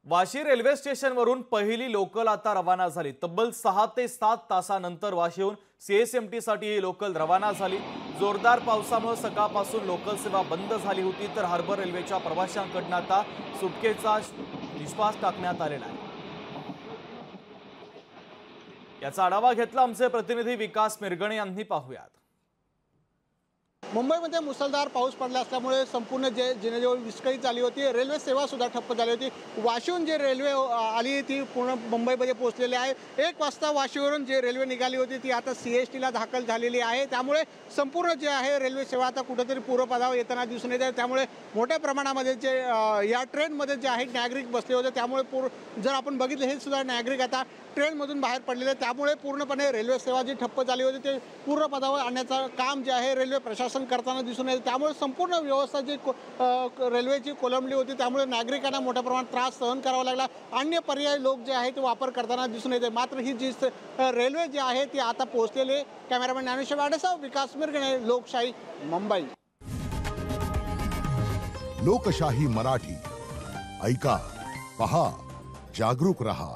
Vashi railway स्टेशनवरून पहिली local आता रवाना झाली। तब्बल 6 ते 7 तासानंतर वाशीहून सीएसएमटी साठी ही लोकल रवाना झाली। जोरदार पावसामुळे सकाळपासून लोकल सेवा बंद झाली होती, तर हार्बर रेल्वेच्या प्रवाशांकडून आता सुटकेचा निश्वास टाकण्यात आलेला आहे। याचा आढावा घेतला आमचे प्रतिनिधी विकास मिरगणे यांनी। पाहूयात। मुंबईमध्ये मुसळधार पाऊस पडला असल्यामुळे संपूर्ण जनजीवन विस्कळीत झाली होती। रेल्वे सेवा सुद्धा ठप्प झाली होती। वाशीहून जे रेल्वे आली ती पूर्ण मुंबईमध्ये पोहोचलेली आहे। 1 वाजता वाशीवरून जे रेल्वे निघाली होती ती आता सीएसटीला दाखल झालेली आहे। त्यामुळे संपूर्ण जे आहे रेल्वे सेवा आता कुठेतरी पूर्वपदावर येताना दिसून येत आहे। त्यामुळे मोठ्या प्रमाणामध्ये जे या ट्रेनमध्ये जे आहे नागरिक बसले होते, त्यामुळे जर आपण बघितलं हे सुद्धा नागरिक आता ट्रेनमधून बाहेर पडलेले, त्यामुळे पूर्णपणे रेल्वे सेवा जी ठप्प झाली होती ते पूर्वपदावर आणण्याचं काम जे आहे रेल्वे प्रशासन करताना दिसून येते। त्यामुळे संपूर्ण व्यवस्था जी रेल्वेची कोलमडली होती, त्यामुळे नागरिकांना मोठ्या प्रमाणात त्रास सहन करावा लागला। अन्य पर्याय लोक जे आहे ते वापर करताना दिसून येते। मात्र ही जी रेल्वे जी आहे ती आता पोहोचलेली। कॅमेरामॅन ज्ञानेश्वर वाडेसह विकास मिरगणे, लोकशाही, मुंबई। लोकशाही मराठी ऐका, पहा, जागरूक रहा।